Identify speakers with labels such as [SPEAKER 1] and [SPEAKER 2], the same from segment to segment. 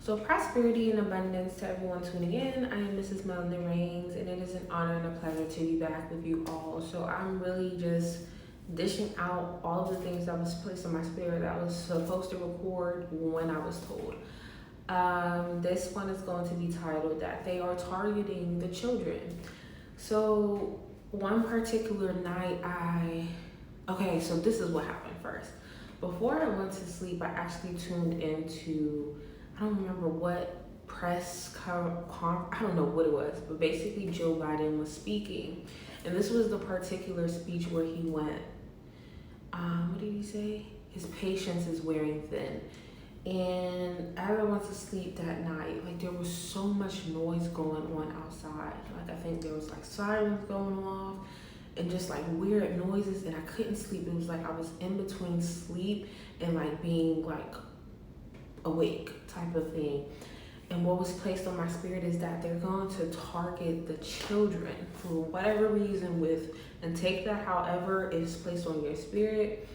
[SPEAKER 1] So, prosperity and abundance to everyone tuning in. I am Mrs.Melanin, and it is an honor and a pleasure to be back with you all. So, I'm really just dishing out all of the things that was placed in my spirit that I was supposed to record when I was told. This one is going to be titled that they are targeting the children. So, one particular night, so this is what happened first. Before I went to sleep, I actually tuned into, I don't remember what I don't know what it was, but basically Joe Biden was speaking. And this was the particular speech where he went, what did he say? His patience is wearing thin. And as I went to sleep that night, like there was so much noise going on outside. Like I think there was like sirens going off and just like weird noises, and I couldn't sleep. It was like I was in between sleep and like being like awake type of thing. And what was placed on my spirit is that they're going to target the children for whatever reason and take that however it is placed on your spirit.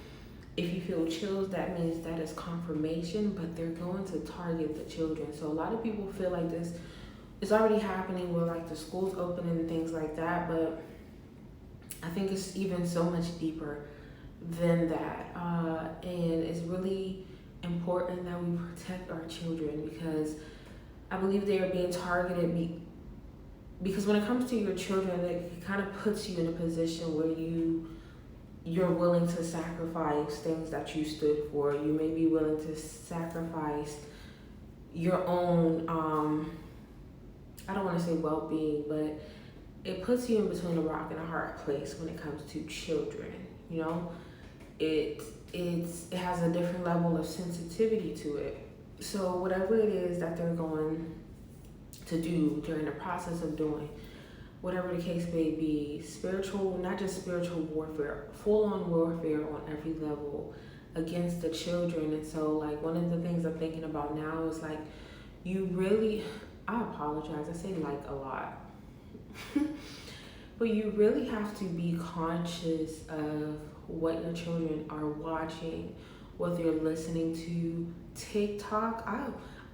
[SPEAKER 1] If you feel chills, that means that is confirmation, but they're going to target the children. So a lot of people feel like this is already happening with like the schools opening and things like that, but I think it's even so much deeper than that. And it's really important that we protect our children, because I believe they are being targeted because when it comes to your children, it kind of puts you in a position where you're willing to sacrifice things that you stood for. You may be willing to sacrifice your own, I don't want to say well-being, but it puts you in between a rock and a hard place when it comes to children. You know, it has a different level of sensitivity to it. So whatever it is that they're going to do during the process of doing, whatever the case may be, spiritual, not just spiritual warfare, full-on warfare on every level against the children. And so like one of the things I'm thinking about now is like, I apologize, I say like a lot. But you really have to be conscious of what your children are watching, what they're listening to. TikTok, I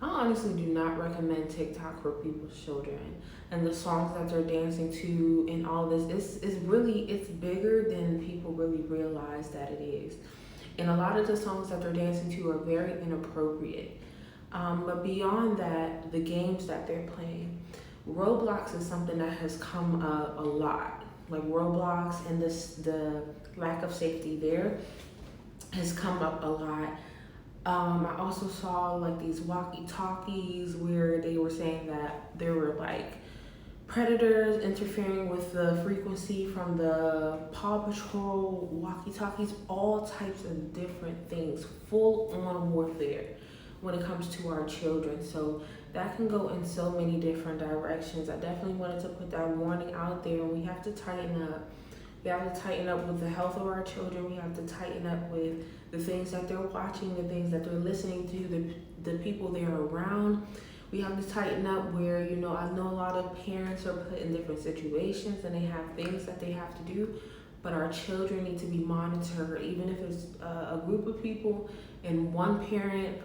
[SPEAKER 1] honestly do not recommend TikTok for people's children, and the songs that they're dancing to and all this it's bigger than people really realize that it is. And a lot of the songs that they're dancing to are very inappropriate. But beyond that, the games that they're playing, Roblox is something that has come up a lot. Like Roblox and the lack of safety there has come up a lot. I also saw like these walkie-talkies where they were saying that there were like predators interfering with the frequency from the Paw Patrol walkie-talkies, all types of different things, full-on warfare when it comes to our children. So that can go in so many different directions. I definitely wanted to put that warning out there. We have to tighten up. We have to tighten up with the health of our children. We have to tighten up with the things that they're watching, the things that they're listening to, the people they're around. We have to tighten up where, I know a lot of parents are put in different situations and they have things that they have to do, but our children need to be monitored, even if it's a group of people and one parent,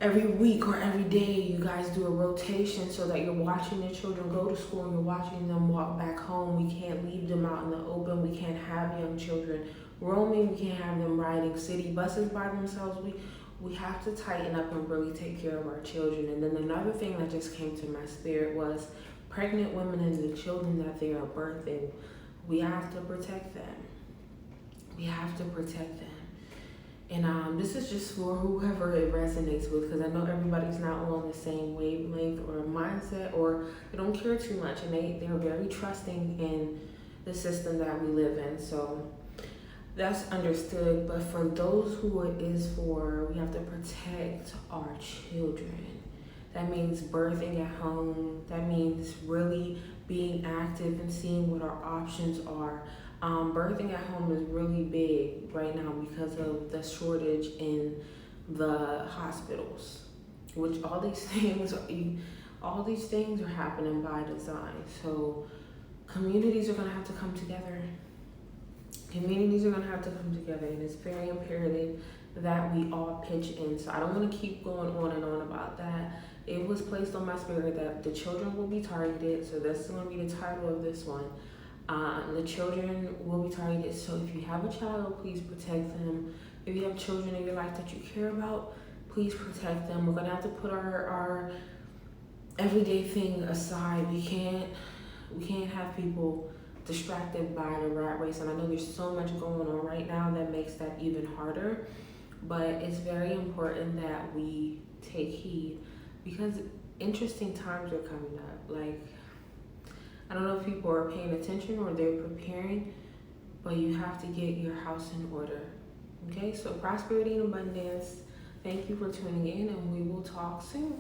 [SPEAKER 1] every week or every day you guys do a rotation so that you're watching your children go to school and you're watching them walk back home. We can't leave them out in the open. We can't have young children roaming. We can't have them riding city buses by themselves. We have to tighten up and really take care of our children. And then another thing that just came to my spirit was pregnant women and the children that they are birthing. We have to protect them. We have to protect them. And this is just for whoever it resonates with, because I know everybody's not on the same wavelength or mindset, or they don't care too much, and they're very trusting in the system that we live in. So that's understood. But for those who it is for, we have to protect our children. That means birthing at home. That means really being active and seeing what our options are. Birthing at home is really big right now because of the shortage in the hospitals, which all these things are happening by design. So communities are going to have to come together. And it's very imperative that we all pitch in. So I don't want to keep going on and on about that. It was placed on my spirit that the children will be targeted. So that's going to be the title of this one. The children will be targeted. So if you have a child, please protect them. If you have children in your life that you care about, please protect them. We're going to have to put our everyday thing aside. We can't have people distracted by the rat race. And I know there's so much going on right now that makes that even harder. But it's very important that we take heed because interesting times are coming up. Like, I don't know if people are paying attention or they're preparing, but you have to get your house in order. Okay, so prosperity and abundance. Thank you for tuning in, and we will talk soon.